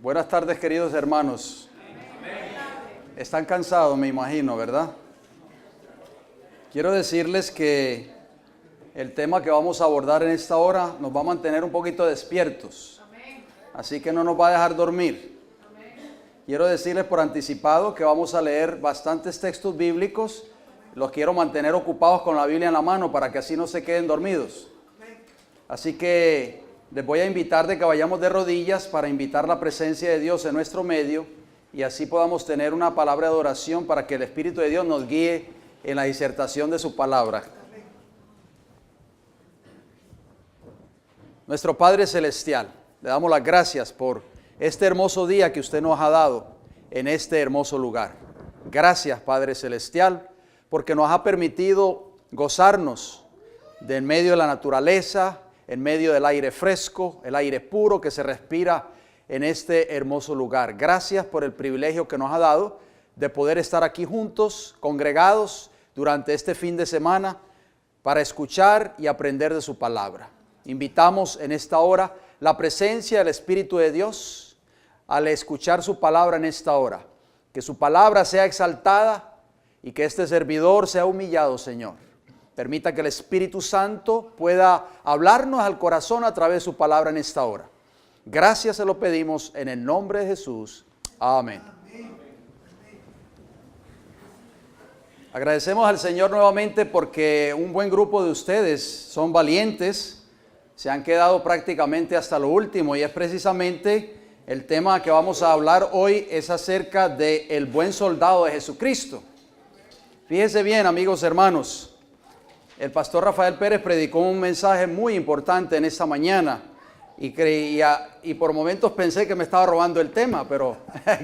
Buenas tardes, queridos hermanos. Están cansados, me imagino, ¿verdad? Quiero decirles que el tema que vamos a abordar en esta hora nos va a mantener un poquito despiertos. Así que no nos va a dejar dormir. Quiero decirles por anticipado que vamos a leer bastantes textos bíblicos. Los quiero mantener ocupados con la Biblia en la mano para que así no se queden dormidos. Así que les voy a invitar de que vayamos de rodillas para invitar la presencia de Dios en nuestro medio y así podamos tener una palabra de adoración para que el Espíritu de Dios nos guíe en la disertación de su palabra. Nuestro Padre Celestial, le damos las gracias por este hermoso día que usted nos ha dado en este hermoso lugar. Gracias, Padre Celestial, porque nos ha permitido gozarnos de en medio de la naturaleza, en medio del aire fresco, el aire puro que se respira en este hermoso lugar. Gracias por el privilegio que nos ha dado de poder estar aquí juntos, congregados durante este fin de semana para escuchar y aprender de su palabra. Invitamos en esta hora la presencia del Espíritu de Dios al escuchar su palabra en esta hora. Que su palabra sea exaltada y que este servidor sea humillado, Señor. Permita que el Espíritu Santo pueda hablarnos al corazón a través de su palabra en esta hora. Gracias se lo pedimos en el nombre de Jesús. Amén. Agradecemos al Señor nuevamente porque un buen grupo de ustedes son valientes. Se han quedado prácticamente hasta lo último y es precisamente el tema que vamos a hablar hoy es acerca del buen soldado de Jesucristo. Fíjense bien, amigos hermanos. El pastor Rafael Pérez predicó un mensaje muy importante en esta mañana y por momentos pensé que me estaba robando el tema, pero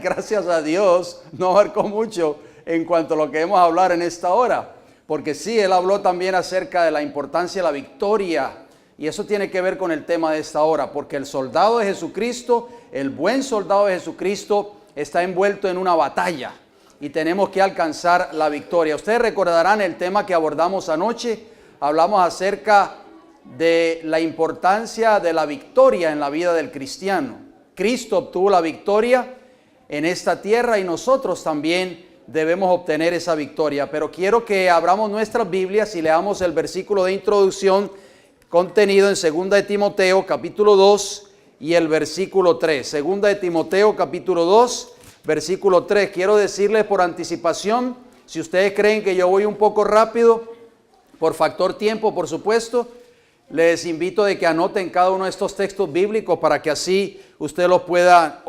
gracias a Dios no abarcó mucho en cuanto a lo que hemos a hablar en esta hora, porque sí, él habló también acerca de la importancia de la victoria y eso tiene que ver con el tema de esta hora, porque el soldado de Jesucristo, el buen soldado de Jesucristo está envuelto en una batalla. Y tenemos que alcanzar la victoria. Ustedes recordarán el tema que abordamos anoche. Hablamos acerca de la importancia de la victoria en la vida del cristiano. Cristo obtuvo la victoria en esta tierra y nosotros también debemos obtener esa victoria. Pero quiero que abramos nuestras Biblias y leamos el versículo de introducción contenido en 2 de Timoteo capítulo 2 y el versículo 3. 2 de Timoteo capítulo 2. Versículo 3, quiero decirles por anticipación, si ustedes creen que yo voy un poco rápido, por factor tiempo, por supuesto, les invito de que anoten cada uno de estos textos bíblicos para que así usted los pueda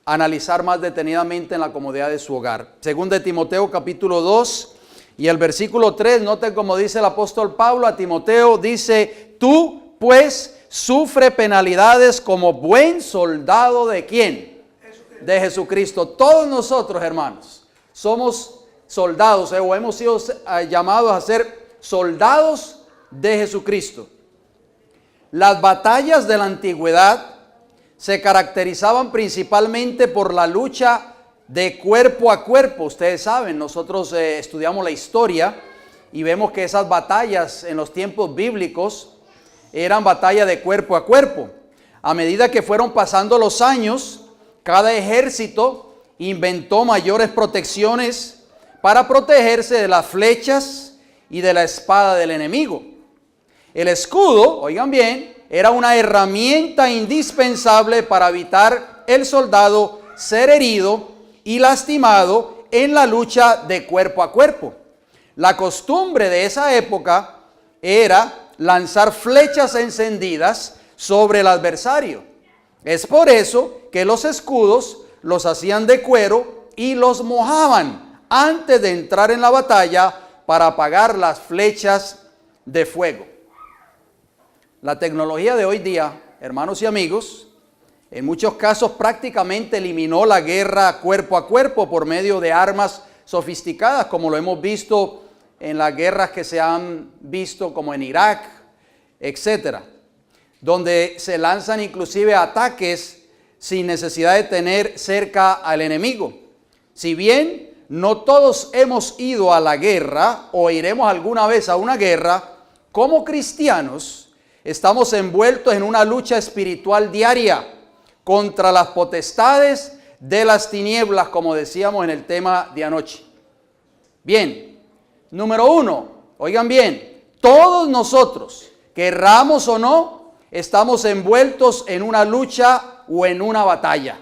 analizar más detenidamente en la comodidad de su hogar. 2 de Timoteo capítulo 2 y el versículo 3, noten como dice el apóstol Pablo a Timoteo, dice, tú pues sufre penalidades como buen soldado ¿de quién? De Jesucristo. Todos nosotros, hermanos, somos soldados o hemos sido llamados a ser soldados de Jesucristo. Las batallas de la antigüedad se caracterizaban principalmente por la lucha de cuerpo a cuerpo. Ustedes saben, nosotros estudiamos la historia y vemos que esas batallas en los tiempos bíblicos eran batallas de cuerpo a cuerpo. A medida que fueron pasando los años, cada ejército inventó mayores protecciones para protegerse de las flechas y de la espada del enemigo. El escudo, oigan bien, era una herramienta indispensable para evitar el soldado ser herido y lastimado en la lucha de cuerpo a cuerpo. La costumbre de esa época era lanzar flechas encendidas sobre el adversario. Es por eso que los escudos los hacían de cuero y los mojaban antes de entrar en la batalla para apagar las flechas de fuego. La tecnología de hoy día, hermanos y amigos, en muchos casos prácticamente eliminó la guerra cuerpo a cuerpo por medio de armas sofisticadas, como lo hemos visto en las guerras que se han visto como en Irak, etcétera, donde se lanzan inclusive ataques sin necesidad de tener cerca al enemigo. Si bien no todos hemos ido a la guerra o iremos alguna vez a una guerra, como cristianos estamos envueltos en una lucha espiritual diaria contra las potestades de las tinieblas, como decíamos en el tema de anoche. Bien, número 1, oigan bien, todos nosotros, querramos o no, estamos envueltos en una lucha o en una batalla.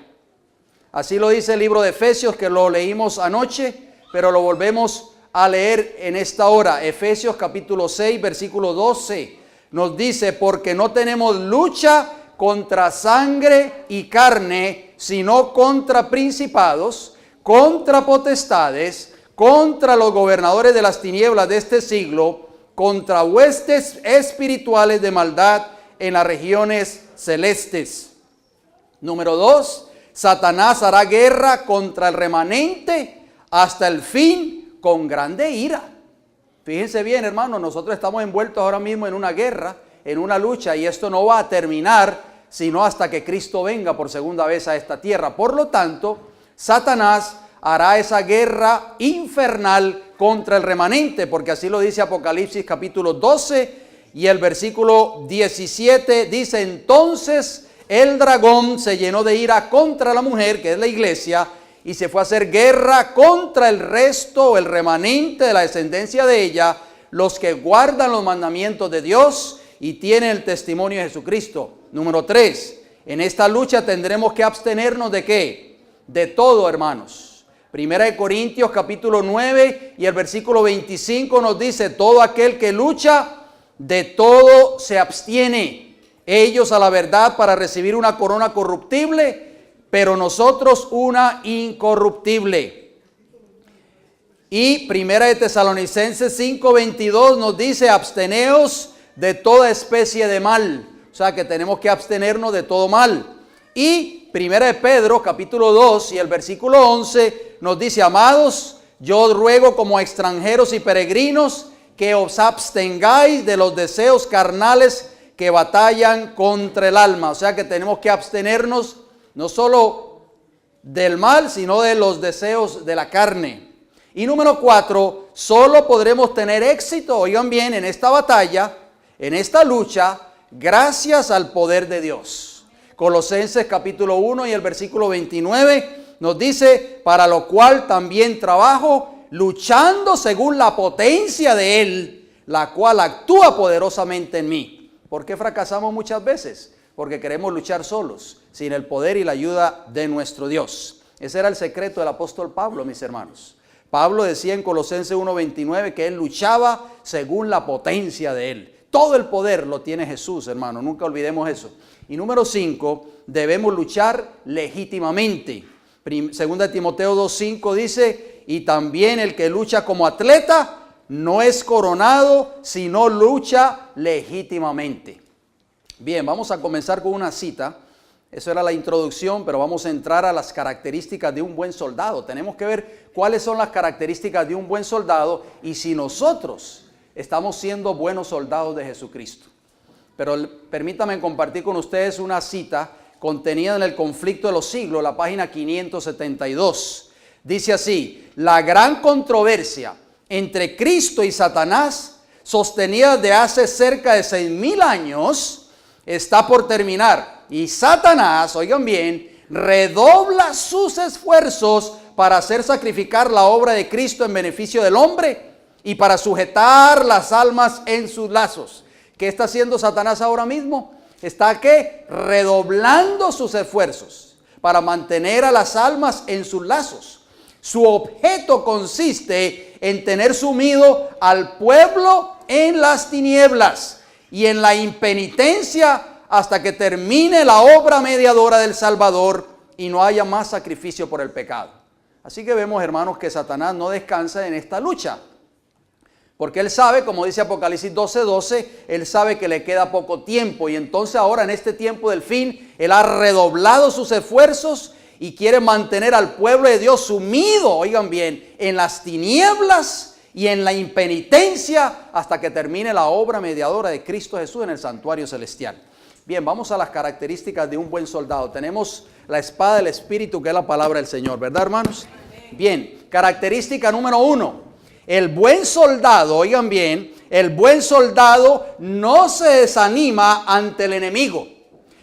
Así lo dice el libro de Efesios, que lo leímos anoche, pero lo volvemos a leer en esta hora. Efesios capítulo 6, versículo 12, nos dice, porque no tenemos lucha contra sangre y carne, sino contra principados, contra potestades, contra los gobernadores de las tinieblas de este siglo, contra huestes espirituales de maldad en las regiones celestes. Número 2, Satanás hará guerra contra el remanente hasta el fin con grande ira. Fíjense bien, hermanos, nosotros estamos envueltos ahora mismo en una guerra, en una lucha, y esto no va a terminar sino hasta que Cristo venga por segunda vez a esta tierra. Por lo tanto, Satanás hará esa guerra infernal contra el remanente, porque así lo dice Apocalipsis capítulo 12 y el versículo 17 dice, entonces el dragón se llenó de ira contra la mujer, que es la iglesia, y se fue a hacer guerra contra el resto, el remanente de la descendencia de ella, los que guardan los mandamientos de Dios y tienen el testimonio de Jesucristo. Número 3, en esta lucha tendremos que abstenernos ¿de qué? De todo, hermanos. Primera de Corintios capítulo 9 y el versículo 25 nos dice, todo aquel que lucha, de todo se abstiene. Ellos a la verdad para recibir una corona corruptible, pero nosotros una incorruptible. Y Primera de Tesalonicenses 5:22 nos dice, absteneos de toda especie de mal. O sea que tenemos que abstenernos de todo mal. Y Primera de Pedro capítulo 2 y el versículo 11 nos dice, amados, yo os ruego como extranjeros y peregrinos que os abstengáis de los deseos carnales que batallan contra el alma. O sea que tenemos que abstenernos no solo del mal, sino de los deseos de la carne. Y número 4, solo podremos tener éxito, oigan bien, en esta batalla, en esta lucha, gracias al poder de Dios. Colosenses capítulo 1 y el versículo 29 nos dice, para lo cual también trabajo, luchando según la potencia de Él, la cual actúa poderosamente en mí. ¿Por qué fracasamos muchas veces? Porque queremos luchar solos, sin el poder y la ayuda de nuestro Dios. Ese era el secreto del apóstol Pablo, mis hermanos. Pablo decía en Colosenses 1:29 que él luchaba según la potencia de Él. Todo el poder lo tiene Jesús, hermano, nunca olvidemos eso. Y número 5, debemos luchar legítimamente. Segunda de Timoteo 2:5 dice, y también el que lucha como atleta no es coronado, sino lucha legítimamente. Bien, vamos a comenzar con una cita. Eso era la introducción, pero vamos a entrar a las características de un buen soldado. Tenemos que ver cuáles son las características de un buen soldado y si nosotros estamos siendo buenos soldados de Jesucristo. Pero permítanme compartir con ustedes una cita contenida en el Conflicto de los Siglos, la página 572. Dice así, la gran controversia entre Cristo y Satanás, sostenida de hace cerca de 6,000 años, está por terminar. Y Satanás, oigan bien, redobla sus esfuerzos para hacer sacrificar la obra de Cristo en beneficio del hombre y para sujetar las almas en sus lazos. ¿Qué está haciendo Satanás ahora mismo? Está ¿qué? Redoblando sus esfuerzos para mantener a las almas en sus lazos. Su objeto consiste en tener sumido al pueblo en las tinieblas y en la impenitencia hasta que termine la obra mediadora del Salvador y no haya más sacrificio por el pecado. Así que vemos, hermanos, que Satanás no descansa en esta lucha. Porque él sabe, como dice Apocalipsis 12:12, él sabe que le queda poco tiempo. Y entonces ahora en este tiempo del fin, él ha redoblado sus esfuerzos y quiere mantener al pueblo de Dios sumido, oigan bien, en las tinieblas y en la impenitencia hasta que termine la obra mediadora de Cristo Jesús en el santuario celestial. Bien, vamos a las características de un buen soldado. Tenemos la espada del Espíritu, que es la palabra del Señor, ¿verdad, hermanos? Bien, característica número 1. El buen soldado, oigan bien, el buen soldado no se desanima ante el enemigo,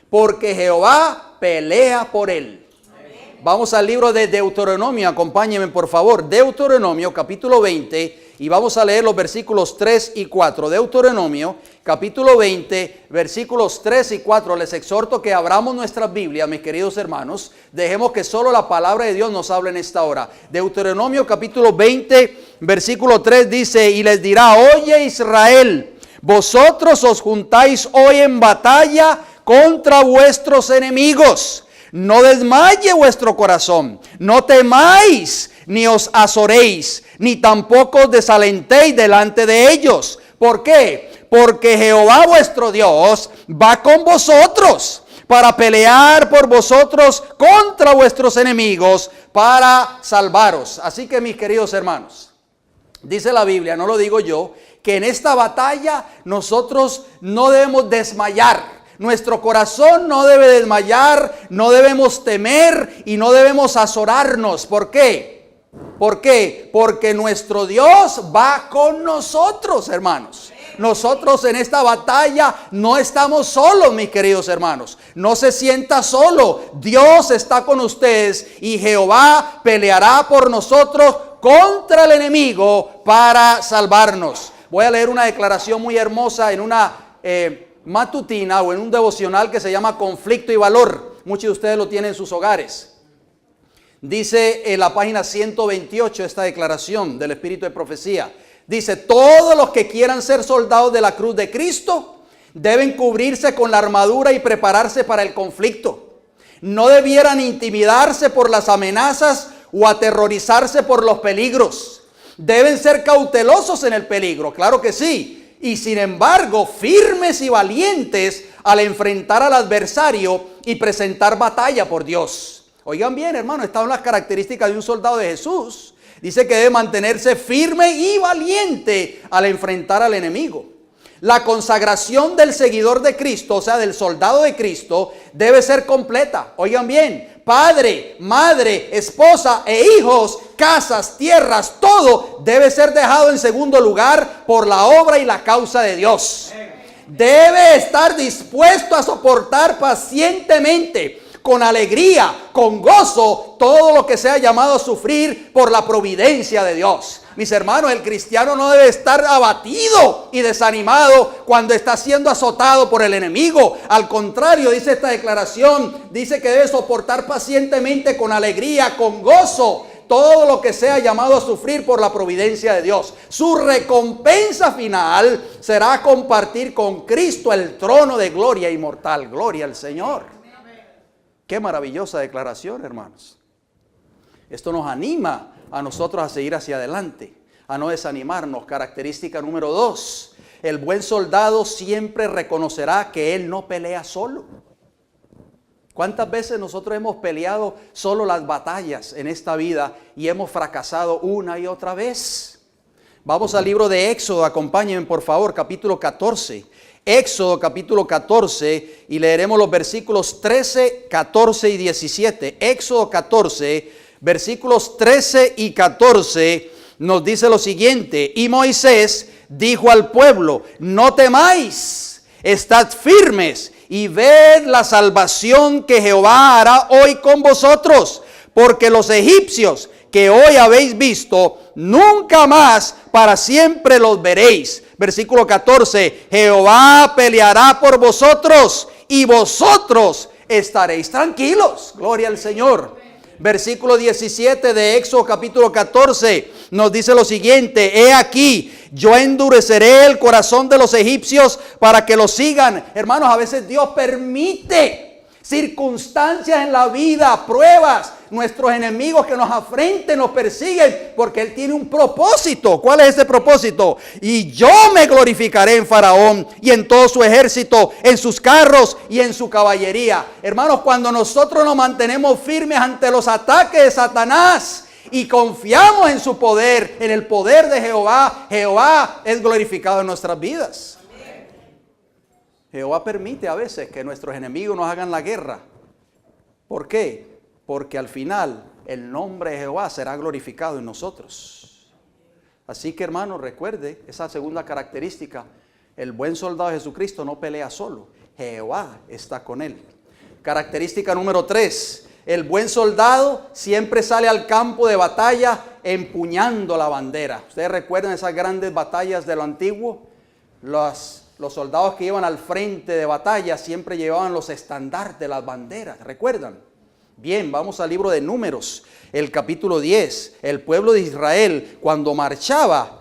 porque Jehová pelea por él. Vamos al libro de Deuteronomio, acompáñenme por favor. Deuteronomio capítulo 20 y vamos a leer los versículos 3 y 4. Deuteronomio capítulo 20, versículos 3 y 4. Les exhorto que abramos nuestras Biblias, mis queridos hermanos. Dejemos que solo la palabra de Dios nos hable en esta hora. Deuteronomio capítulo 20, versículo 3 dice: y les dirá: oye Israel, vosotros os juntáis hoy en batalla contra vuestros enemigos. No desmaye vuestro corazón, no temáis, ni os azoréis, ni tampoco os desalentéis delante de ellos. ¿Por qué? Porque Jehová vuestro Dios va con vosotros para pelear por vosotros contra vuestros enemigos, para salvaros. Así que, mis queridos hermanos, dice la Biblia, no lo digo yo, que en esta batalla nosotros no debemos desmayar. Nuestro corazón no debe desmayar, no debemos temer y no debemos azorarnos. ¿Por qué? ¿Por qué? Porque nuestro Dios va con nosotros, hermanos. Nosotros en esta batalla no estamos solos, mis queridos hermanos. No se sienta solo. Dios está con ustedes y Jehová peleará por nosotros contra el enemigo para salvarnos. Voy a leer una declaración muy hermosa en una matutina o en un devocional que se llama Conflicto y Valor. Muchos de ustedes lo tienen en sus hogares. Dice en la página 128 esta declaración del Espíritu de Profecía. Dice: todos los que quieran ser soldados de la cruz de Cristo deben cubrirse con la armadura y prepararse para el conflicto. No debieran intimidarse por las amenazas o aterrorizarse por los peligros. Deben ser cautelosos en el peligro, claro que sí. Y sin embargo, firmes y valientes al enfrentar al adversario y presentar batalla por Dios. Oigan bien, hermano, estas son las características de un soldado de Jesús. Dice que debe mantenerse firme y valiente al enfrentar al enemigo. La consagración del seguidor de Cristo, o sea, del soldado de Cristo, debe ser completa. Oigan bien, padre, madre, esposa e hijos, casas, tierras, todo debe ser dejado en segundo lugar por la obra y la causa de Dios. Debe estar dispuesto a soportar pacientemente, con alegría, con gozo, todo lo que sea llamado a sufrir por la providencia de Dios. Mis hermanos, el cristiano no debe estar abatido y desanimado cuando está siendo azotado por el enemigo. Al contrario, dice esta declaración, dice que debe soportar pacientemente, con alegría, con gozo, todo lo que sea llamado a sufrir por la providencia de Dios. Su recompensa final será compartir con Cristo el trono de gloria inmortal. Gloria al Señor. Qué maravillosa declaración, hermanos. Esto nos anima a nosotros a seguir hacia adelante, a no desanimarnos. Característica número 2. El buen soldado siempre reconocerá que él no pelea solo. ¿Cuántas veces nosotros hemos peleado solo las batallas en esta vida y hemos fracasado una y otra vez? Vamos al libro de Éxodo, acompáñenme por favor, capítulo 14. Éxodo capítulo 14 y leeremos los versículos 13, 14 y 17. Éxodo 14, versículos 13 y 14 nos dice lo siguiente: y Moisés dijo al pueblo: no temáis, estad firmes y ved la salvación que Jehová hará hoy con vosotros, porque los egipcios que hoy habéis visto, nunca más para siempre los veréis. Versículo 14, Jehová peleará por vosotros y vosotros estaréis tranquilos. Gloria al Señor. Versículo 17 de Éxodo capítulo 14 nos dice lo siguiente: he aquí, yo endureceré el corazón de los egipcios para que los sigan. Hermanos, a veces Dios permite circunstancias en la vida, pruebas, nuestros enemigos que nos afrenten, nos persiguen, porque Él tiene un propósito. ¿Cuál es ese propósito? Y yo me glorificaré en Faraón y en todo su ejército, en sus carros y en su caballería. Hermanos, cuando nosotros nos mantenemos firmes ante los ataques de Satanás y confiamos en su poder, en el poder de Jehová, Jehová es glorificado en nuestras vidas. Jehová permite a veces que nuestros enemigos nos hagan la guerra. ¿Por qué? Porque al final el nombre de Jehová será glorificado en nosotros. Así que, hermano, recuerde esa segunda característica: el buen soldado de Jesucristo no pelea solo, Jehová está con él. Característica número 3. El buen soldado siempre sale al campo de batalla empuñando la bandera. ¿Ustedes recuerdan esas grandes batallas de lo antiguo? Los soldados que iban al frente de batalla siempre llevaban los estandartes, las banderas. ¿Recuerdan? Bien, vamos al libro de Números, el capítulo 10. El pueblo de Israel, cuando marchaba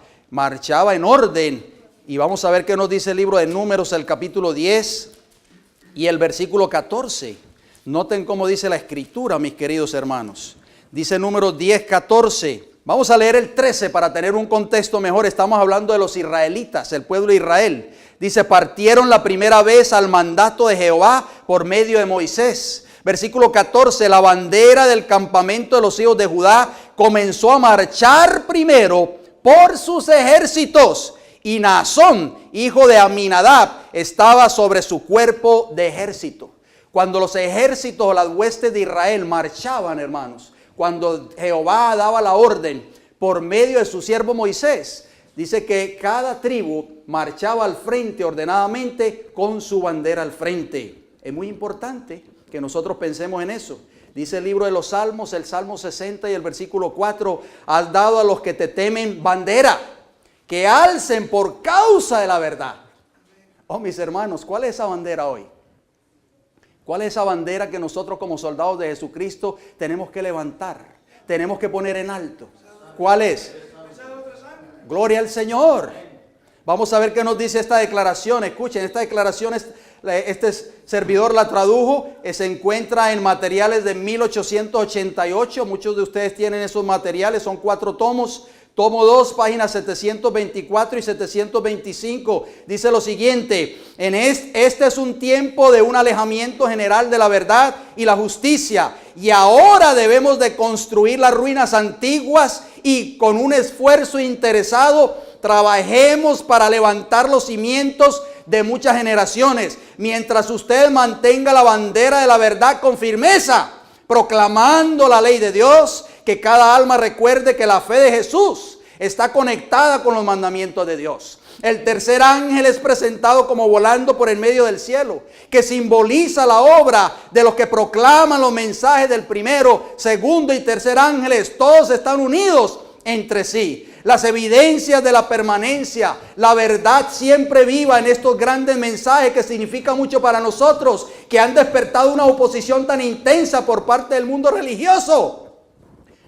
en orden. Y vamos a ver qué nos dice el libro de Números, el capítulo 10 y el versículo 14. Noten cómo dice la escritura, mis queridos hermanos. Dice Números 10, 14. Vamos a leer el 13 para tener un contexto mejor. Estamos hablando de los israelitas, el pueblo de Israel. Dice, partieron la primera vez al mandato de Jehová por medio de Moisés. Versículo 14, la bandera del campamento de los hijos de Judá comenzó a marchar primero por sus ejércitos. Y Naasón, hijo de Aminadab, estaba sobre su cuerpo de ejército. Cuando los ejércitos o las huestes de Israel marchaban, hermanos, cuando Jehová daba la orden por medio de su siervo Moisés, dice que cada tribu marchaba al frente ordenadamente con su bandera al frente. Es muy importante que nosotros pensemos en eso. Dice el libro de los Salmos, el Salmo 60 y el versículo 4, has dado a los que te temen bandera, que alcen por causa de la verdad. Oh, mis hermanos, ¿cuál es esa bandera hoy? ¿Cuál es esa bandera que nosotros como soldados de Jesucristo tenemos que levantar? Tenemos que poner en alto. ¿Cuál es? Gloria al Señor. Vamos a ver qué nos dice esta declaración. Escuchen, esta declaración, este servidor la tradujo, se encuentra en materiales de 1888. Muchos de ustedes tienen esos materiales, son 4 tomos. Tomo 2, páginas 724 y 725, dice lo siguiente: este es un tiempo de un alejamiento general de la verdad y la justicia, y ahora debemos de construir las ruinas antiguas y con un esfuerzo interesado trabajemos para levantar los cimientos de muchas generaciones, mientras usted mantenga la bandera de la verdad con firmeza, proclamando la ley de Dios. Que cada alma recuerde que la fe de Jesús está conectada con los mandamientos de Dios. El tercer ángel es presentado como volando por el medio del cielo, que simboliza la obra de los que proclaman los mensajes del primero, segundo y tercer ángeles. Todos están unidos entre sí. Las evidencias de la permanencia, la verdad siempre viva en estos grandes mensajes que significan mucho para nosotros, que han despertado una oposición tan intensa por parte del mundo religioso,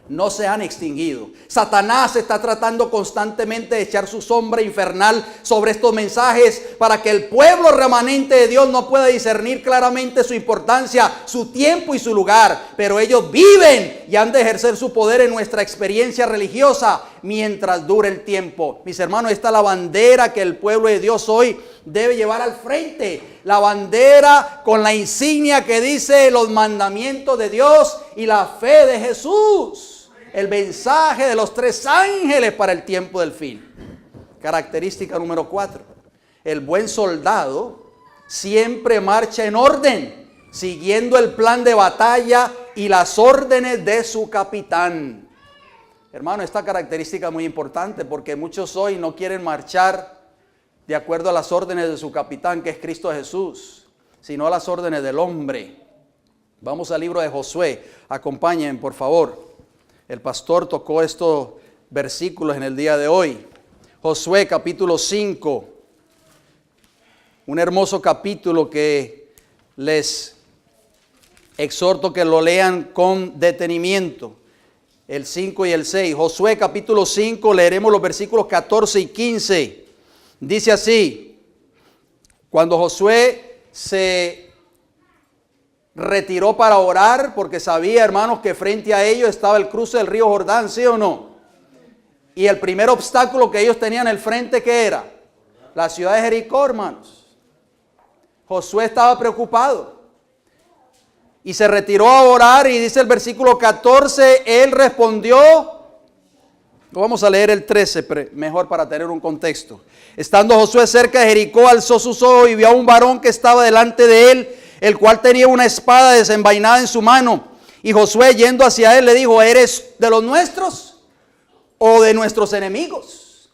no se han extinguido. Satanás está tratando constantemente de echar su sombra infernal sobre estos mensajes para que el pueblo remanente de Dios no pueda discernir claramente su importancia, su tiempo y su lugar. Pero ellos viven y han de ejercer su poder en nuestra experiencia religiosa mientras dure el tiempo. Mis hermanos, esta es la bandera que el pueblo de Dios hoy debe llevar al frente. La bandera con la insignia que dice los mandamientos de Dios y la fe de Jesús. El mensaje de los 3 ángeles para el tiempo del fin. Característica número 4. El buen soldado siempre marcha en orden, siguiendo el plan de batalla y las órdenes de su capitán. Hermano, esta característica es muy importante porque muchos hoy no quieren marchar de acuerdo a las órdenes de su capitán, que es Cristo Jesús, sino a las órdenes del hombre. Vamos al libro de Josué. Acompáñenme, por favor. El pastor tocó estos versículos en el día de hoy. Josué capítulo 5. Un hermoso capítulo que les exhorto que lo lean con detenimiento. El 5 y el 6. Josué capítulo 5, leeremos los versículos 14 y 15. Dice así: cuando Josué se retiró para orar, porque sabía, hermanos, que frente a ellos estaba el cruce del río Jordán, ¿sí o no? Y el primer obstáculo que ellos tenían al frente, ¿qué era? La ciudad de Jericó, hermanos. Josué estaba preocupado y se retiró a orar, y dice el versículo 14, él respondió. Vamos a leer el 13, mejor para tener un contexto. Estando Josué cerca de Jericó, alzó sus ojos y vio a un varón que estaba delante de él, el cual tenía una espada desenvainada en su mano. Y Josué, yendo hacia él, le dijo: ¿eres de los nuestros o de nuestros enemigos?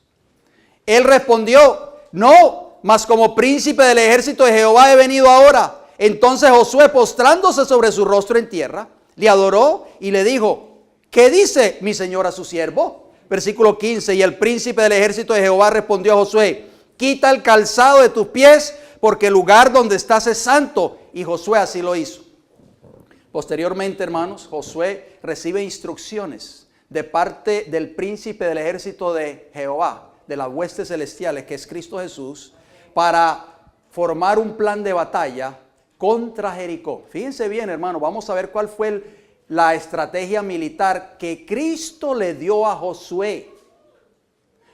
Él respondió: no, mas como príncipe del ejército de Jehová he venido ahora. Entonces Josué, postrándose sobre su rostro en tierra, le adoró y le dijo: ¿qué dice mi señor a su siervo? Versículo 15, y el príncipe del ejército de Jehová respondió a Josué: quita el calzado de tus pies, porque el lugar donde estás es santo. Y Josué así lo hizo. Posteriormente, hermanos, Josué recibe instrucciones de parte del príncipe del ejército de Jehová, de las huestes celestiales, que es Cristo Jesús, para formar un plan de batalla contra Jericó. Fíjense bien, hermano, vamos a ver cuál fue la estrategia militar que Cristo le dio a Josué.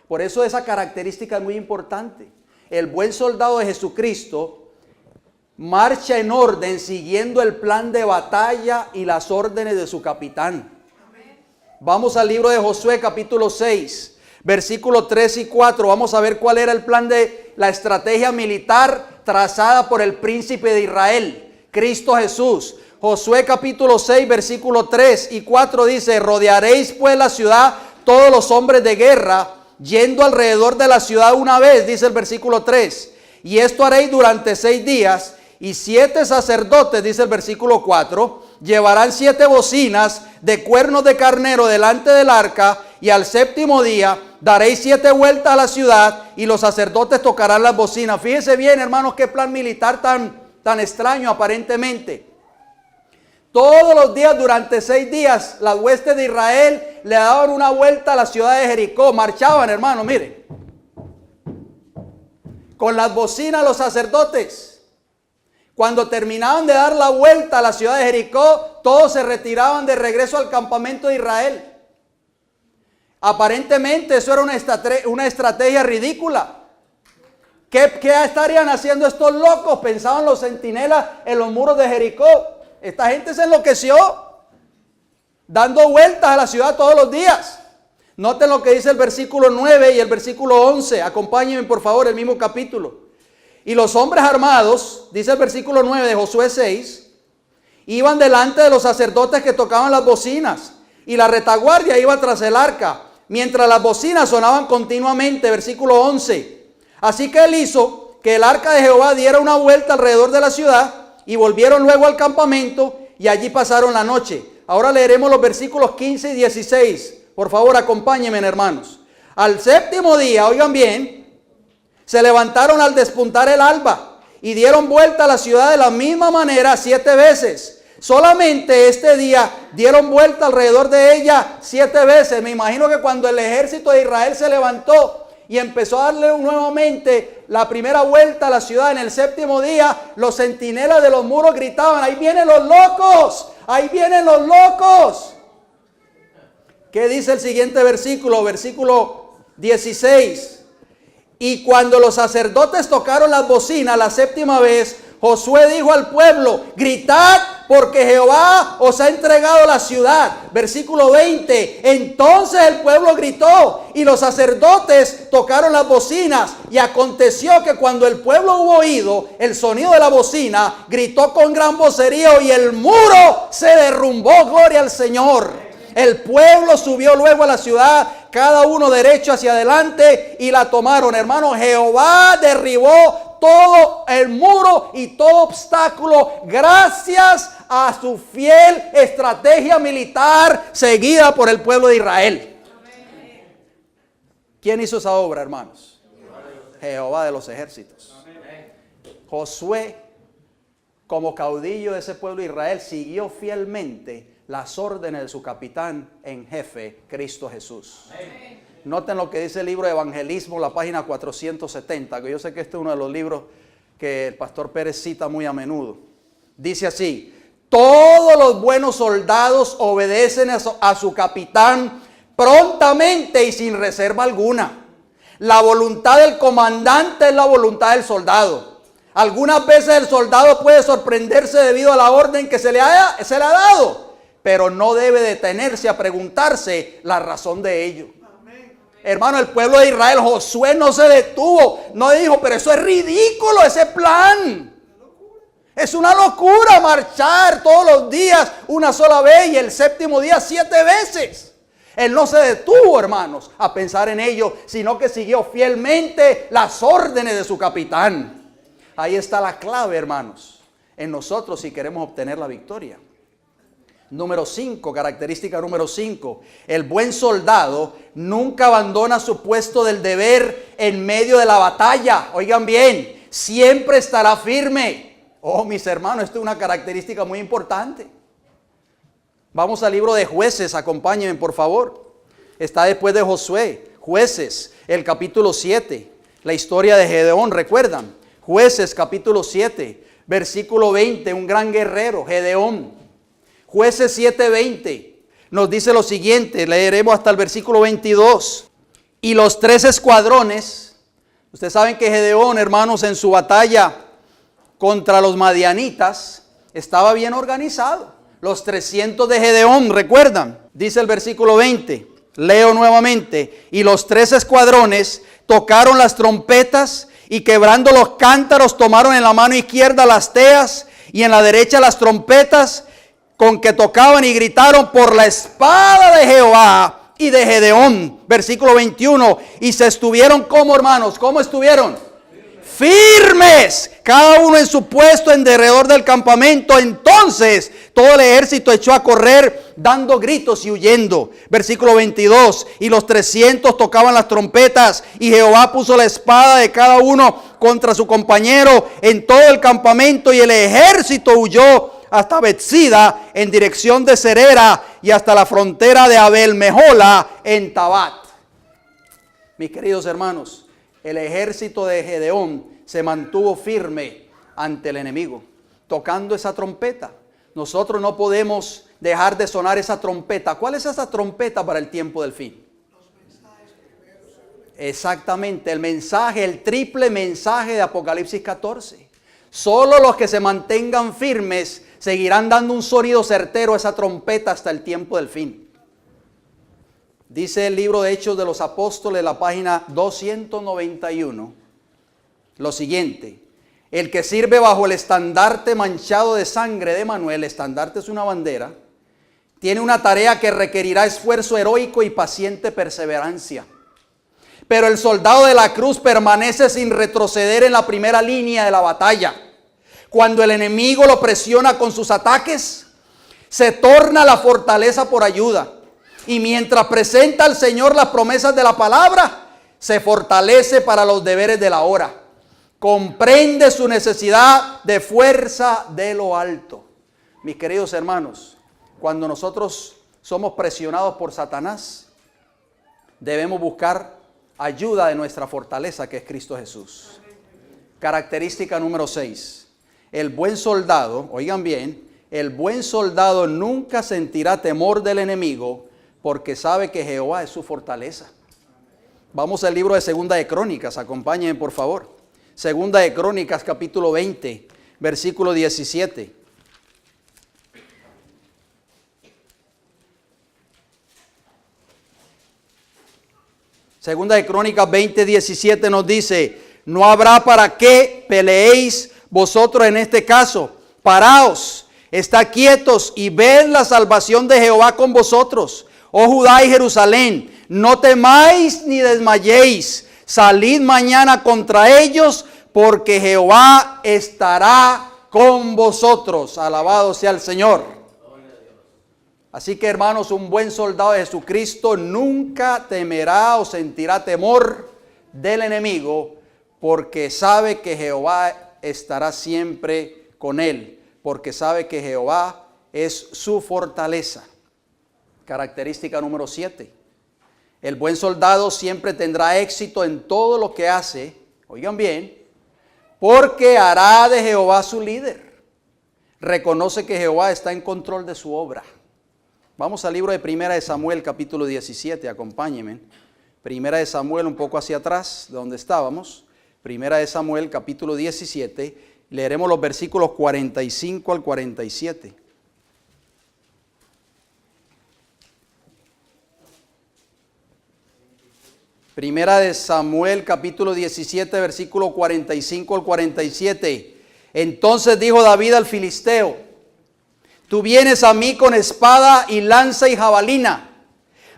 Por eso esa característica es muy importante. El buen soldado de Jesucristo marcha en orden siguiendo el plan de batalla y las órdenes de su capitán. Vamos al libro de Josué capítulo 6, versículos 3 y 4. Vamos a ver cuál era el plan de la estrategia militar trazada por el príncipe de Israel, Cristo Jesús. Josué capítulo 6, versículo 3 y 4 dice: rodearéis pues la ciudad todos los hombres de guerra, yendo alrededor de la ciudad una vez, dice el versículo 3. Y esto haréis durante 6 días. Y 7 sacerdotes, dice el versículo 4, llevarán 7 bocinas de cuernos de carnero delante del arca, y al 7º día daréis 7 vueltas a la ciudad, y los sacerdotes tocarán las bocinas. Fíjense bien, hermanos, qué plan militar tan extraño aparentemente. Todos los días, durante 6 días, las huestes de Israel le daban una vuelta a la ciudad de Jericó. Marchaban, hermanos, miren, con las bocinas los sacerdotes. Cuando terminaban de dar la vuelta a la ciudad de Jericó, todos se retiraban de regreso al campamento de Israel. Aparentemente eso era una estrategia ridícula. ¿Qué estarían haciendo estos locos? Pensaban los centinelas en los muros de Jericó. Esta gente se enloqueció, dando vueltas a la ciudad todos los días. Noten lo que dice el versículo 9 y el versículo 11. Acompáñenme por favor, el mismo capítulo. Y los hombres armados, dice el versículo 9 de Josué 6, iban delante de los sacerdotes que tocaban las bocinas, y la retaguardia iba tras el arca, mientras las bocinas sonaban continuamente. Versículo 11. Así que él hizo que el arca de Jehová diera una vuelta alrededor de la ciudad, y volvieron luego al campamento, y allí pasaron la noche. Ahora leeremos los versículos 15 y 16. Por favor, acompáñenme, hermanos. Al 7º día, oigan bien, se levantaron al despuntar el alba y dieron vuelta a la ciudad de la misma manera 7 veces. Solamente este día dieron vuelta alrededor de ella 7 veces. Me imagino que cuando el ejército de Israel se levantó y empezó a darle nuevamente la primera vuelta a la ciudad en el 7º día, los centinelas de los muros gritaban: ¡ahí vienen los locos! ¡Ahí vienen los locos! ¿Qué dice el siguiente versículo? Versículo 16. Y cuando los sacerdotes tocaron las bocinas la 7ª vez, Josué dijo al pueblo: gritad, porque Jehová os ha entregado la ciudad. Versículo 20. Entonces el pueblo gritó y los sacerdotes tocaron las bocinas. Y aconteció que cuando el pueblo hubo oído el sonido de la bocina, gritó con gran vocerío y el muro se derrumbó. Gloria al Señor. El pueblo subió luego a la ciudad, cada uno derecho hacia adelante, y la tomaron. Hermano, Jehová derribó todo el muro y todo obstáculo gracias a su fiel estrategia militar seguida por el pueblo de Israel. ¿Quién hizo esa obra, hermanos? Jehová de los ejércitos. Josué, como caudillo de ese pueblo de Israel, siguió fielmente las órdenes de su capitán en jefe, Cristo Jesús. Amén. Noten lo que dice el libro de Evangelismo, la página 470, que yo sé que este es uno de los libros que el pastor Pérez cita muy a menudo. Dice así: todos los buenos soldados obedecen a su capitán prontamente y sin reserva alguna. La voluntad del comandante es la voluntad del soldado. Algunas veces el soldado puede sorprenderse debido a la orden que se le ha dado, pero no debe detenerse a preguntarse la razón de ello. Amén. Hermano, el pueblo de Israel, Josué no se detuvo, no dijo: pero eso es ridículo, ese plan. Es una locura marchar todos los días una sola vez y el 7º día 7 veces. Él no se detuvo, hermanos, a pensar en ello, sino que siguió fielmente las órdenes de su capitán. Ahí está la clave, hermanos. en nosotros si queremos obtener la victoria. Número 5, característica número 5. El buen soldado nunca abandona su puesto del deber en medio de la batalla. Oigan bien, siempre estará firme. Oh, mis hermanos, esto es una característica muy importante. Vamos al libro de Jueces, acompáñenme por favor. Está después de Josué. Jueces, el capítulo 7. La historia de Gedeón, ¿recuerdan? Jueces, capítulo 7, versículo 20, un gran guerrero, Gedeón. Jueces 7:20 nos dice lo siguiente, leeremos hasta el versículo 22. Y los 3 escuadrones, ustedes saben que Gedeón, hermanos, en su batalla contra los madianitas, estaba bien organizado. Los 300 de Gedeón, ¿recuerdan? Dice el versículo 20, leo nuevamente. Y los 3 escuadrones tocaron las trompetas y quebrando los cántaros tomaron en la mano izquierda las teas y en la derecha las trompetas con que tocaban y gritaron por la espada de Jehová y de Gedeón. Versículo 21. Y se estuvieron como, hermanos, ¿cómo estuvieron? Firmes, cada uno en su puesto en derredor del campamento. Entonces todo el ejército echó a correr dando gritos y huyendo. Versículo 22. Y los 300 tocaban las trompetas y Jehová puso la espada de cada uno contra su compañero en todo el campamento y el ejército huyó hasta Betsida en dirección de Serera y hasta la frontera de Abel-Mejola en Tabat. Mis queridos hermanos, el ejército de Gedeón se mantuvo firme ante el enemigo, tocando esa trompeta. Nosotros no podemos dejar de sonar esa trompeta. ¿Cuál es esa trompeta para el tiempo del fin? Exactamente, el mensaje, el triple mensaje de Apocalipsis 14. Solo los que se mantengan firmes seguirán dando un sonido certero a esa trompeta hasta el tiempo del fin. Dice el libro de Hechos de los Apóstoles, la página 291, lo siguiente: el que sirve bajo el estandarte manchado de sangre de Manuel, el estandarte es una bandera, tiene una tarea que requerirá esfuerzo heroico y paciente perseverancia. Pero el soldado de la cruz permanece sin retroceder en la primera línea de la batalla. Cuando el enemigo lo presiona con sus ataques, se torna la fortaleza por ayuda. Y mientras presenta al Señor las promesas de la palabra, se fortalece para los deberes de la hora. Comprende su necesidad de fuerza de lo alto. Mis queridos hermanos, cuando nosotros somos presionados por Satanás, debemos buscar ayuda de nuestra fortaleza, que es Cristo Jesús. Característica número 6. El buen soldado, oigan bien, el buen soldado nunca sentirá temor del enemigo porque sabe que Jehová es su fortaleza. Vamos al libro de Segunda de Crónicas, acompáñenme por favor. Segunda de Crónicas, capítulo 20, versículo 17. Segunda de Crónicas 20, 17 nos dice: no habrá para qué peleéis vosotros en este caso. Paraos, estad quietos y ved la salvación de Jehová con vosotros. Oh Judá y Jerusalén, no temáis ni desmayéis. Salid mañana contra ellos, porque Jehová estará con vosotros. Alabado sea el Señor. Así que, hermanos, un buen soldado de Jesucristo nunca temerá o sentirá temor del enemigo, porque sabe que Jehová estará siempre con él, porque sabe que Jehová es su fortaleza. Característica número 7. El buen soldado siempre tendrá éxito en todo lo que hace, oigan bien, porque hará de Jehová su líder. Reconoce que Jehová está en control de su obra. Vamos al libro de Primera de Samuel, capítulo 17, acompáñenme. Primera de Samuel, un poco hacia atrás, de donde estábamos. Primera de Samuel, capítulo 17, leeremos los versículos 45 al 47. Primera de Samuel, capítulo 17, versículo 45 al 47. Entonces dijo David al filisteo: tú vienes a mí con espada y lanza y jabalina,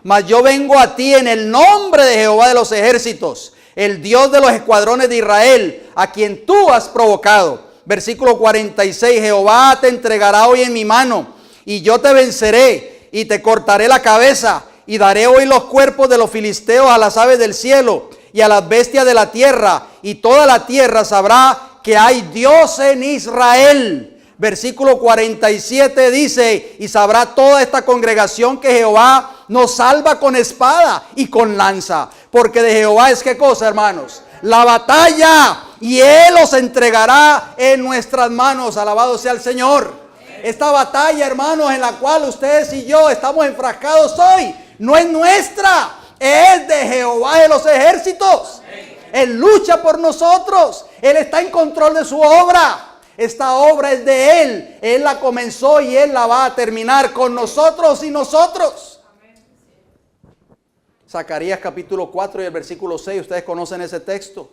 mas yo vengo a ti en el nombre de Jehová de los ejércitos, el Dios de los escuadrones de Israel, a quien tú has provocado. Versículo 46, Jehová te entregará hoy en mi mano, y yo te venceré, y te cortaré la cabeza, y daré hoy los cuerpos de los filisteos a las aves del cielo, y a las bestias de la tierra, y toda la tierra sabrá que hay Dios en Israel. Versículo 47 dice, y sabrá toda esta congregación que Jehová nos salva con espada y con lanza. Porque de Jehová es, ¿qué cosa, hermanos? La batalla, y Él os entregará en nuestras manos. Alabado sea el Señor. Esta batalla, hermanos, en la cual ustedes y yo estamos enfrascados hoy, no es nuestra, es de Jehová de los ejércitos. Él lucha por nosotros. Él está en control de su obra. Esta obra es de Él. Él la comenzó y Él la va a terminar con nosotros y nosotros. Zacarías capítulo 4 y el versículo 6. Ustedes conocen ese texto.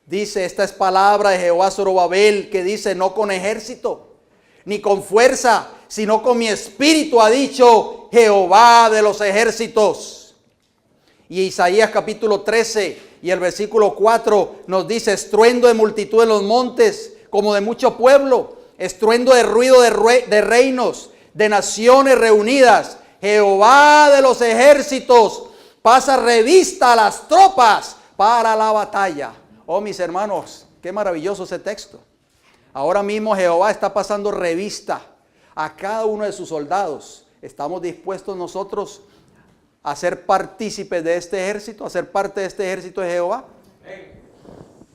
Dice, esta es palabra de Jehová Zorobabel, que dice, no con ejército, ni con fuerza, sino con mi espíritu, ha dicho Jehová de los ejércitos. Y Isaías capítulo 13 y el versículo 4 nos dice, estruendo de multitud en los montes, como de mucho pueblo, estruendo de ruido de reinos, de naciones reunidas. Jehová de los ejércitos pasa revista a las tropas para la batalla. Oh, mis hermanos, qué maravilloso ese texto. Ahora mismo Jehová está pasando revista a cada uno de sus soldados. ¿Estamos dispuestos nosotros a ser partícipes de este ejército, a ser parte de este ejército de Jehová?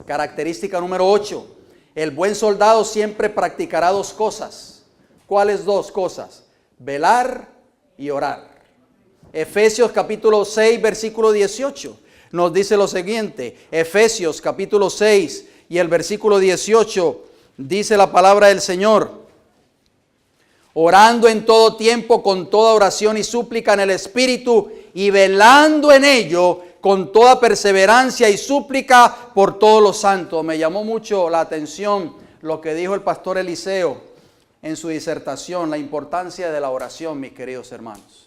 Característica número 8. El buen soldado siempre practicará dos cosas. ¿Cuáles dos cosas? Velar y orar. Efesios capítulo 6, versículo 18, nos dice lo siguiente. Efesios capítulo 6 y el versículo 18, dice la palabra del Señor. Orando en todo tiempo con toda oración y súplica en el Espíritu, y velando en ello con toda perseverancia y súplica por todos los santos. Me llamó mucho la atención lo que dijo el pastor Eliseo en su disertación, la importancia de la oración, mis queridos hermanos.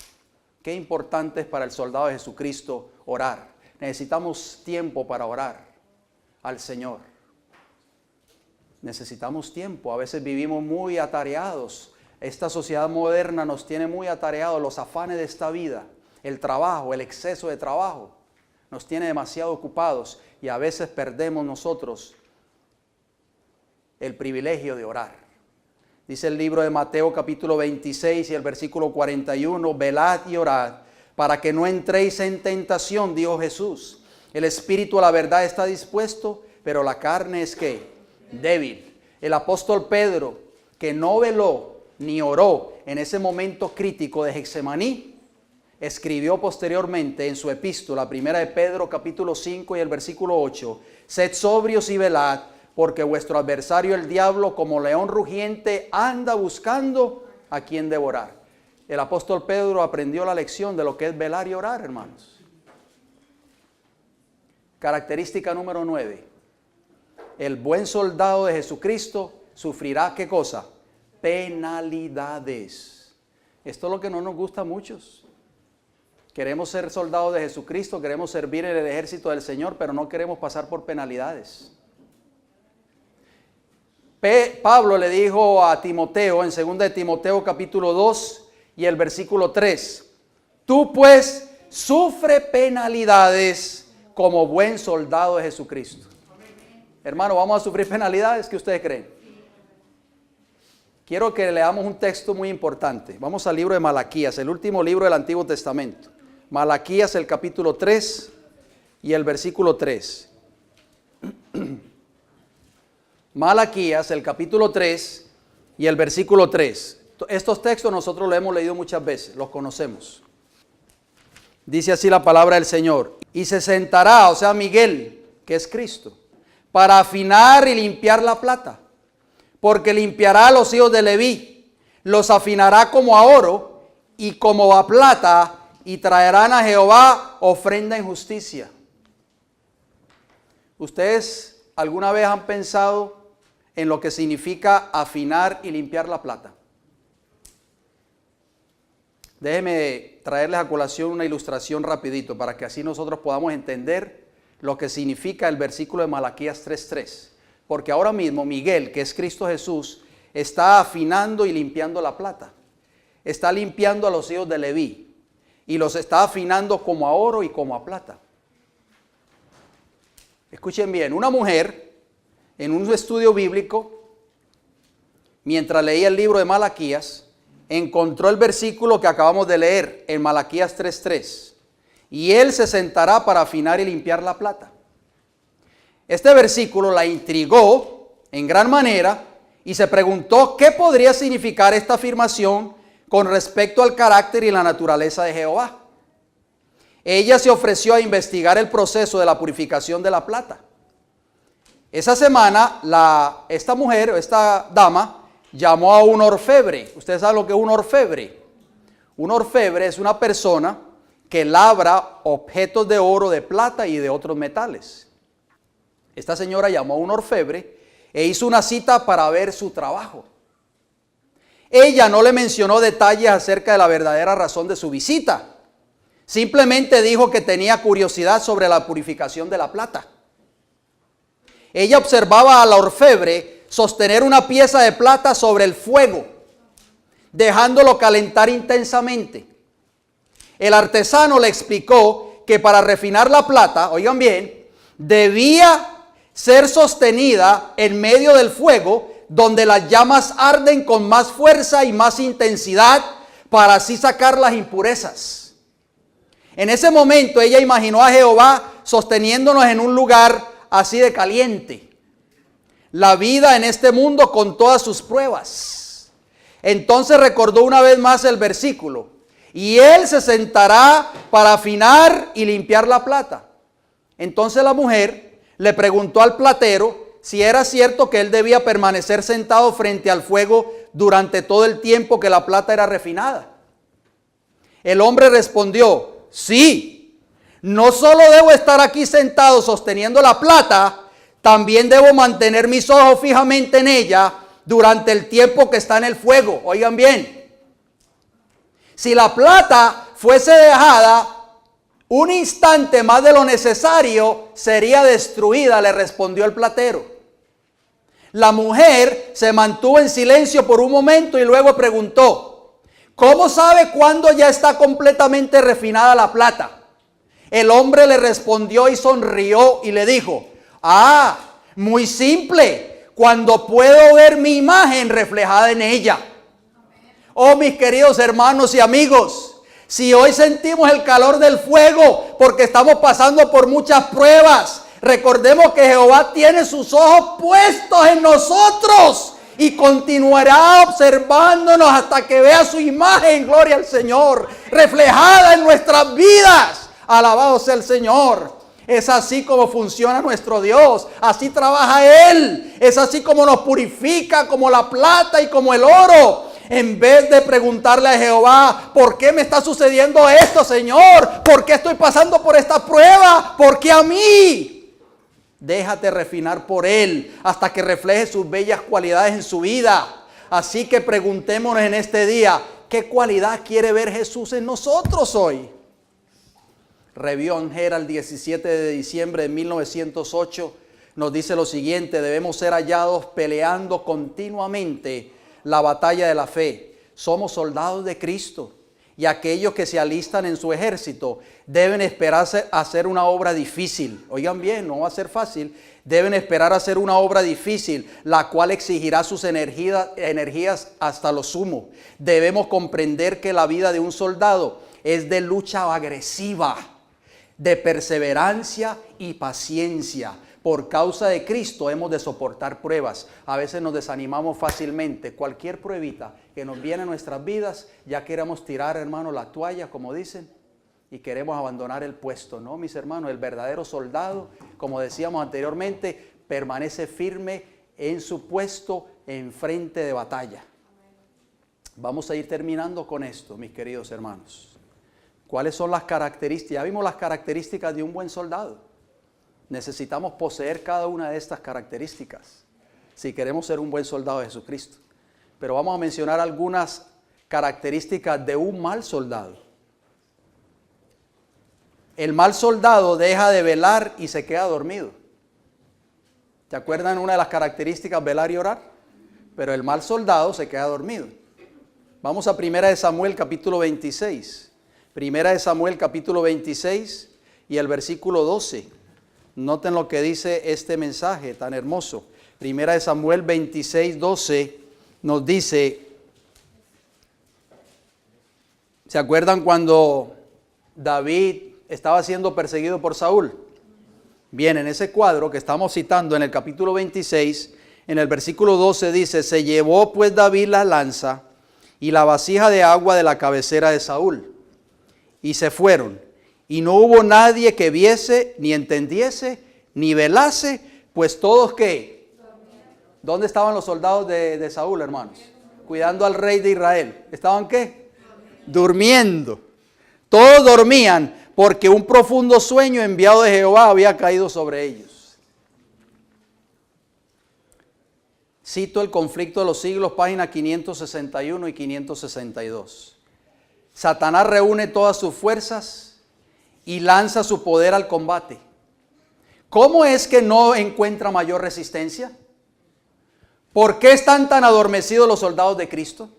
Qué importante es para el soldado de Jesucristo orar. Necesitamos tiempo para orar al Señor. Necesitamos tiempo. A veces vivimos muy atareados. Esta sociedad moderna nos tiene muy atareados, los afanes de esta vida, el trabajo, el exceso de trabajo. Nos tiene demasiado ocupados y a veces perdemos nosotros el privilegio de orar. Dice el libro de Mateo capítulo 26 y el versículo 41, velad y orad para que no entréis en tentación, dijo Jesús. El espíritu a la verdad está dispuesto, pero la carne es ¿qué? Débil. El apóstol Pedro, que no veló ni oró en ese momento crítico de Getsemaní, escribió posteriormente en su epístola, primera de Pedro capítulo 5 y el versículo 8, sed sobrios y velad, porque vuestro adversario el diablo como león rugiente anda buscando a quien devorar. El apóstol Pedro aprendió la lección de lo que es velar y orar, hermanos. Característica número 9. El buen soldado de Jesucristo sufrirá ¿qué cosa? Penalidades. Esto es lo que no nos gusta a muchos. Queremos ser soldados de Jesucristo, queremos servir en el ejército del Señor, pero no queremos pasar por penalidades. Pablo le dijo a Timoteo en 2 de Timoteo capítulo 2 y el versículo 3, tú pues sufre penalidades como buen soldado de Jesucristo. Hermano, ¿vamos a sufrir penalidades? ¿Qué ustedes creen? Quiero que leamos un texto muy importante. Vamos al libro de Malaquías, el último libro del Antiguo Testamento. Malaquías, el capítulo 3 y el versículo 3. Malaquías, el capítulo 3 y el versículo 3. Estos textos nosotros los hemos leído muchas veces, los conocemos. Dice así la palabra del Señor. Y se sentará, o sea, Miguel, que es Cristo, para afinar y limpiar la plata. Porque limpiará a los hijos de Leví, los afinará como a oro y como a plata, y traerán a Jehová ofrenda en justicia. ¿Ustedes alguna vez han pensado en lo que significa afinar y limpiar la plata? Déjenme traerles a colación una ilustración rapidito para que así nosotros podamos entender lo que significa el versículo de Malaquías 3:3. porque ahora mismo Miguel, que es Cristo Jesús, está afinando y limpiando la plata. Está limpiando a los hijos de Leví y los está afinando como a oro y como a plata. Escuchen bien, una mujer en un estudio bíblico, mientras leía el libro de Malaquías, encontró el versículo que acabamos de leer en Malaquías 3:3. Y él se sentará para afinar y limpiar la plata. Este versículo la intrigó en gran manera y se preguntó qué podría significar esta afirmación con respecto al carácter y la naturaleza de Jehová. Ella se ofreció a investigar el proceso de la purificación de la plata. Esa semana, esta mujer, esta dama, llamó a un orfebre. ¿Ustedes saben lo que es un orfebre? Un orfebre es una persona que labra objetos de oro, de plata y de otros metales. Esta señora llamó a un orfebre e hizo una cita para ver su trabajo. Ella no le mencionó detalles acerca de la verdadera razón de su visita. Simplemente dijo que tenía curiosidad sobre la purificación de la plata. Ella observaba a la orfebre sostener una pieza de plata sobre el fuego, dejándolo calentar intensamente. El artesano le explicó que para refinar la plata, oigan bien, debía ser sostenida en medio del fuego, donde las llamas arden con más fuerza y más intensidad para así sacar las impurezas. En ese momento ella imaginó a Jehová sosteniéndonos en un lugar así de caliente. La vida en este mundo con todas sus pruebas. Entonces recordó una vez más el versículo. Y él se sentará para afinar y limpiar la plata. Entonces la mujer le preguntó al platero si era cierto que él debía permanecer sentado frente al fuego durante todo el tiempo que la plata era refinada. El hombre respondió, sí, no solo debo estar aquí sentado sosteniendo la plata, también debo mantener mis ojos fijamente en ella durante el tiempo que está en el fuego. Oigan bien, si la plata fuese dejada un instante más de lo necesario, sería destruida, le respondió el platero. La mujer se mantuvo en silencio por un momento y luego preguntó, ¿cómo sabe cuándo ya está completamente refinada la plata? El hombre le respondió y sonrió y le dijo, muy simple, cuando puedo ver mi imagen reflejada en ella. Oh, mis queridos hermanos y amigos, si hoy sentimos el calor del fuego porque estamos pasando por muchas pruebas, recordemos que Jehová tiene sus ojos puestos en nosotros y continuará observándonos hasta que vea su imagen, gloria al Señor, reflejada en nuestras vidas. Alabado sea el Señor. Es así como funciona nuestro Dios, así trabaja Él, es así como nos purifica, como la plata y como el oro. En vez de preguntarle a Jehová, ¿por qué me está sucediendo esto, Señor? ¿Por qué estoy pasando por esta prueba? ¿Por qué a mí? Déjate refinar por Él hasta que refleje sus bellas cualidades en su vida. Así que preguntémonos en este día, ¿qué cualidad quiere ver Jesús en nosotros hoy? Review Herald, 17 de diciembre de 1908, nos dice lo siguiente: debemos ser hallados peleando continuamente la batalla de la fe. Somos soldados de Cristo y aquellos que se alistan en su ejército deben esperar hacer una obra difícil. Oigan bien, no va a ser fácil. Deben esperar hacer una obra difícil, la cual exigirá sus energías hasta lo sumo. Debemos comprender que la vida de un soldado es de lucha agresiva, de perseverancia y paciencia. Por causa de Cristo hemos de soportar pruebas. A veces nos desanimamos fácilmente. Cualquier pruebita que nos viene a nuestras vidas, ya queremos tirar, hermano, la toalla, como dicen, y queremos abandonar el puesto. No, mis hermanos, el verdadero soldado, como decíamos anteriormente, permanece firme en su puesto en frente de batalla. Vamos a ir terminando con esto, mis queridos hermanos. ¿Cuáles son las características? Ya vimos las características de un buen soldado. Necesitamos poseer cada una de estas características si queremos ser un buen soldado de Jesucristo. Pero vamos a mencionar algunas características de un mal soldado. El mal soldado deja de velar y se queda dormido. ¿Se acuerdan una de las características, velar y orar? Pero el mal soldado se queda dormido. Vamos a 1 Samuel capítulo 26. 1 Samuel capítulo 26 y el versículo 12. Noten lo que dice este mensaje tan hermoso. 1 Samuel 26, 12 nos dice, ¿se acuerdan cuando David estaba siendo perseguido por Saúl? Bien, en ese cuadro que estamos citando en el capítulo 26, en el versículo 12 dice, se llevó pues David la lanza y la vasija de agua de la cabecera de Saúl, y se fueron, y no hubo nadie que viese, ni entendiese, ni velase, pues todos ¿qué? ¿Dónde estaban los soldados de Saúl, hermanos? Cuidando al rey de Israel. ¿Estaban qué? Durmiendo. Todos dormían porque un profundo sueño enviado de Jehová había caído sobre ellos. Cito el conflicto de los siglos, páginas 561 y 562. Satanás reúne todas sus fuerzas y lanza su poder al combate. ¿Cómo es que no encuentra mayor resistencia? ¿Por qué están tan adormecidos los soldados de Cristo?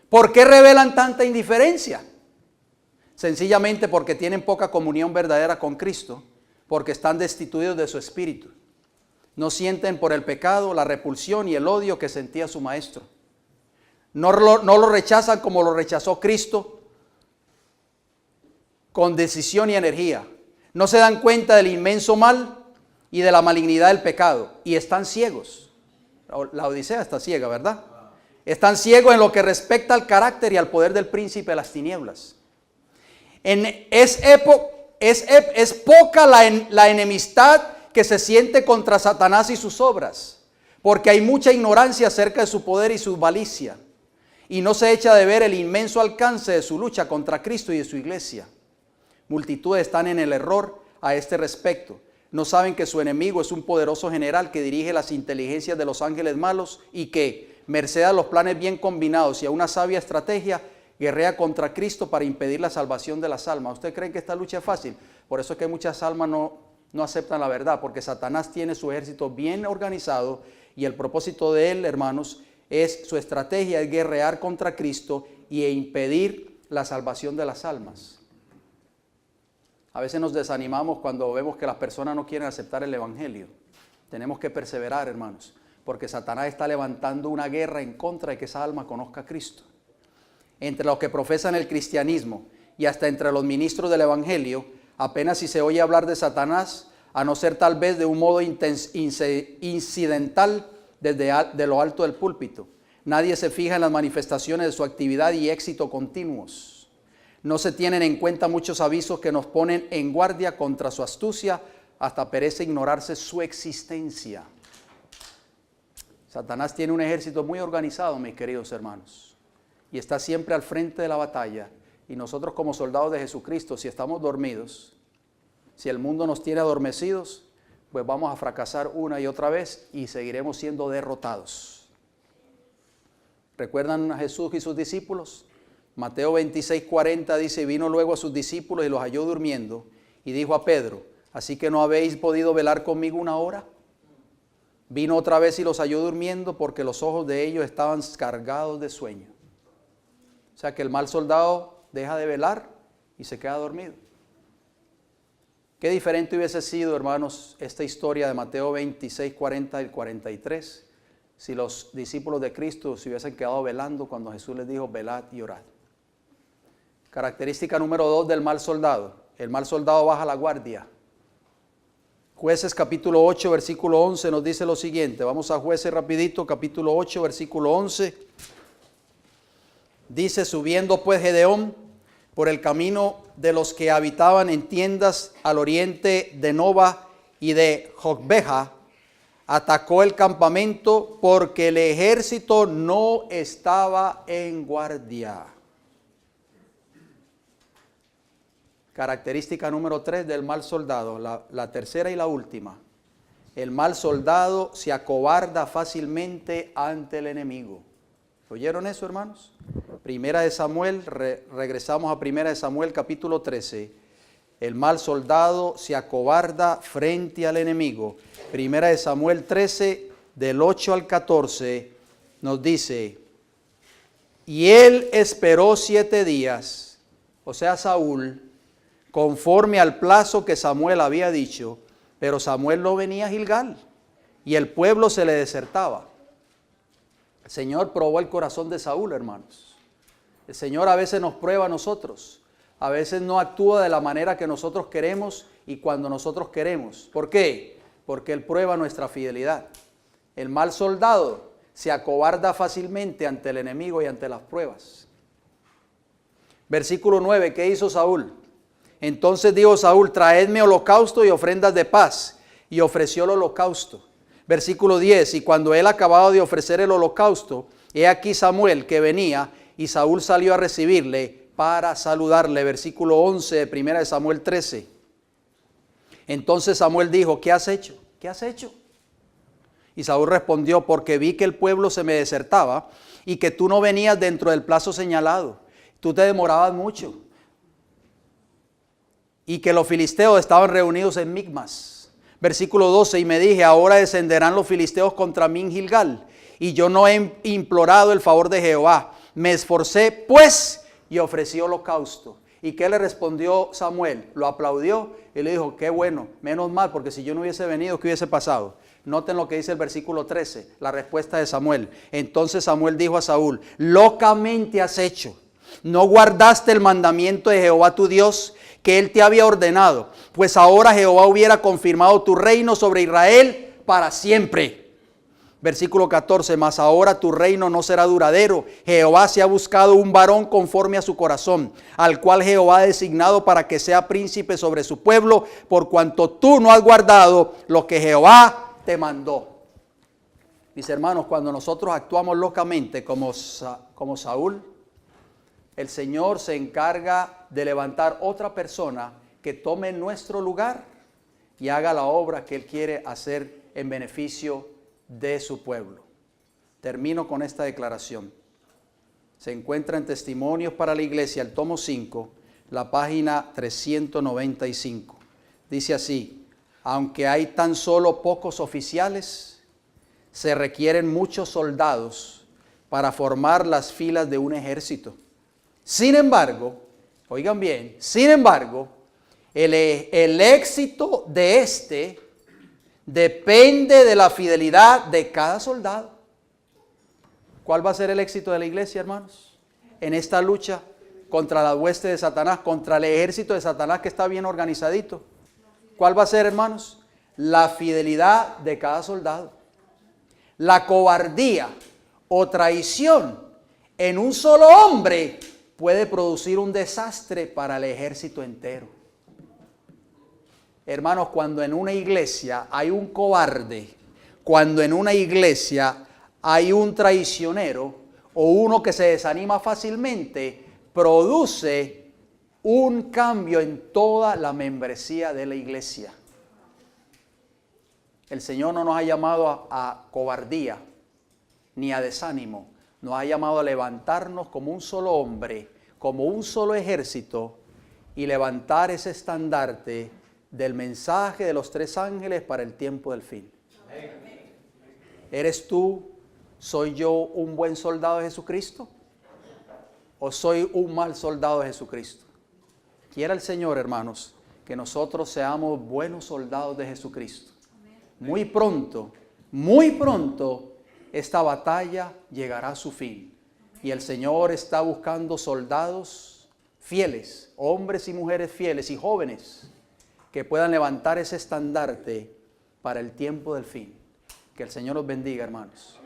¿Por qué revelan tanta indiferencia? Sencillamente porque tienen poca comunión verdadera con Cristo, porque están destituidos de su espíritu. No sienten por el pecado la repulsión y el odio que sentía su maestro. No lo rechazan como lo rechazó Cristo, con decisión y energía. No se dan cuenta del inmenso mal y de la malignidad del pecado, y están ciegos. La Odisea está ciega, ¿verdad? Están ciegos en lo que respecta al carácter y al poder del príncipe de las tinieblas. Es poca la enemistad que se siente contra Satanás y sus obras, porque hay mucha ignorancia acerca de su poder y su malicia, y no se echa de ver el inmenso alcance de su lucha contra Cristo y de su iglesia. Multitudes están en el error a este respecto. No saben que su enemigo es un poderoso general que dirige las inteligencias de los ángeles malos y que, merced a los planes bien combinados y a una sabia estrategia, guerrea contra Cristo para impedir la salvación de las almas. ¿Usted cree que esta lucha es fácil? Por eso es que muchas almas no aceptan la verdad, porque Satanás tiene su ejército bien organizado y el propósito de él, hermanos, su estrategia es guerrear contra Cristo e impedir la salvación de las almas. A veces nos desanimamos cuando vemos que las personas no quieren aceptar el evangelio. Tenemos que perseverar, hermanos, porque Satanás está levantando una guerra en contra de que esa alma conozca a Cristo. Entre los que profesan el cristianismo y hasta entre los ministros del evangelio, apenas si se oye hablar de Satanás, a no ser tal vez de un modo incidental de lo alto del púlpito. Nadie se fija en las manifestaciones de su actividad y éxito continuos. No se tienen en cuenta muchos avisos que nos ponen en guardia contra su astucia, hasta perece ignorarse su existencia. Satanás tiene un ejército muy organizado, mis queridos hermanos, y está siempre al frente de la batalla. Y nosotros como soldados de Jesucristo, si estamos dormidos, si el mundo nos tiene adormecidos, pues vamos a fracasar una y otra vez y seguiremos siendo derrotados. ¿Recuerdan a Jesús y sus discípulos? Mateo 26:40 dice, vino luego a sus discípulos y los halló durmiendo, y dijo a Pedro, ¿así que no habéis podido velar conmigo una hora? Vino otra vez y los halló durmiendo, porque los ojos de ellos estaban cargados de sueño. O sea que el mal soldado deja de velar y se queda dormido. Qué diferente hubiese sido, hermanos, esta historia de Mateo 26:40 y 43, si los discípulos de Cristo se hubiesen quedado velando cuando Jesús les dijo, velad y orad. Característica número 2 del mal soldado. El mal soldado baja la guardia. Jueces capítulo 8, versículo 11 nos dice lo siguiente. Vamos a Jueces rapidito, capítulo 8, versículo 11. Dice, subiendo pues Gedeón por el camino de los que habitaban en tiendas al oriente de Nova y de Jogbeja, atacó el campamento porque el ejército no estaba en guardia. Característica número 3 del mal soldado, la tercera y la última. El mal soldado se acobarda fácilmente ante el enemigo. ¿Oyeron eso, hermanos? Primera de Samuel, regresamos a Primera de Samuel capítulo 13. El mal soldado se acobarda frente al enemigo. Primera de Samuel 13, del 8 al 14, nos dice: y él esperó 7 días, o sea Saúl, conforme al plazo que Samuel había dicho, pero Samuel no venía a Gilgal, y el pueblo se le desertaba. El Señor probó el corazón de Saúl, hermanos. El Señor a veces nos prueba a nosotros. A veces no actúa de la manera que nosotros queremos y cuando nosotros queremos. ¿Por qué? Porque Él prueba nuestra fidelidad. El mal soldado se acobarda fácilmente ante el enemigo y ante las pruebas. Versículo 9, ¿qué hizo Saúl? Entonces dijo Saúl: traedme holocausto y ofrendas de paz. Y ofreció el holocausto. Versículo 10, y cuando él acabado de ofrecer el holocausto, he aquí Samuel que venía, y Saúl salió a recibirle para saludarle. Versículo 11 de 1 de Samuel 13. Entonces Samuel dijo: ¿qué has hecho? ¿Qué has hecho? Y Saúl respondió: porque vi que el pueblo se me desertaba y que tú no venías dentro del plazo señalado. Tú te demorabas mucho. Y que los filisteos estaban reunidos en Micmas. Versículo 12, y me dije: ahora descenderán los filisteos contra mí en Gilgal, y yo no he implorado el favor de Jehová. Me esforcé pues y ofrecí holocausto. ¿Y qué le respondió Samuel? Lo aplaudió y le dijo: qué bueno, menos mal, porque si yo no hubiese venido, ¿qué hubiese pasado? Noten lo que dice el versículo 13, la respuesta de Samuel. Entonces Samuel dijo a Saúl: locamente has hecho. No guardaste el mandamiento de Jehová tu Dios, que él te había ordenado, pues ahora Jehová hubiera confirmado tu reino sobre Israel para siempre. Versículo 14, mas ahora tu reino no será duradero. Jehová se ha buscado un varón conforme a su corazón, al cual Jehová ha designado para que sea príncipe sobre su pueblo, por cuanto tú no has guardado lo que Jehová te mandó. Mis hermanos, cuando nosotros actuamos locamente como Saúl, el Señor se encarga de levantar otra persona que tome nuestro lugar y haga la obra que Él quiere hacer en beneficio de su pueblo. Termino con esta declaración. Se encuentra en Testimonios para la Iglesia, el tomo 5, la página 395. Dice así: aunque hay tan solo pocos oficiales, se requieren muchos soldados para formar las filas de un ejército. Sin embargo, oigan bien, sin embargo, el éxito de este depende de la fidelidad de cada soldado. ¿Cuál va a ser el éxito de la iglesia, hermanos? En esta lucha contra la hueste de Satanás, contra el ejército de Satanás que está bien organizadito. ¿Cuál va a ser, hermanos? La fidelidad de cada soldado. La cobardía o traición en un solo hombre puede producir un desastre para el ejército entero. Hermanos, cuando en una iglesia hay un cobarde, cuando en una iglesia hay un traicionero o uno que se desanima fácilmente, produce un cambio en toda la membresía de la iglesia. El Señor no nos ha llamado a cobardía ni a desánimo. Nos ha llamado a levantarnos como un solo hombre, como un solo ejército, y levantar ese estandarte del mensaje de los 3 ángeles para el tiempo del fin. ¿Eres tú, soy yo, un buen soldado de Jesucristo? ¿O soy un mal soldado de Jesucristo? Quiera el Señor, hermanos, que nosotros seamos buenos soldados de Jesucristo. Muy pronto, esta batalla llegará a su fin. Y el Señor está buscando soldados fieles, hombres y mujeres fieles y jóvenes, que puedan levantar ese estandarte para el tiempo del fin. Que el Señor los bendiga, hermanos.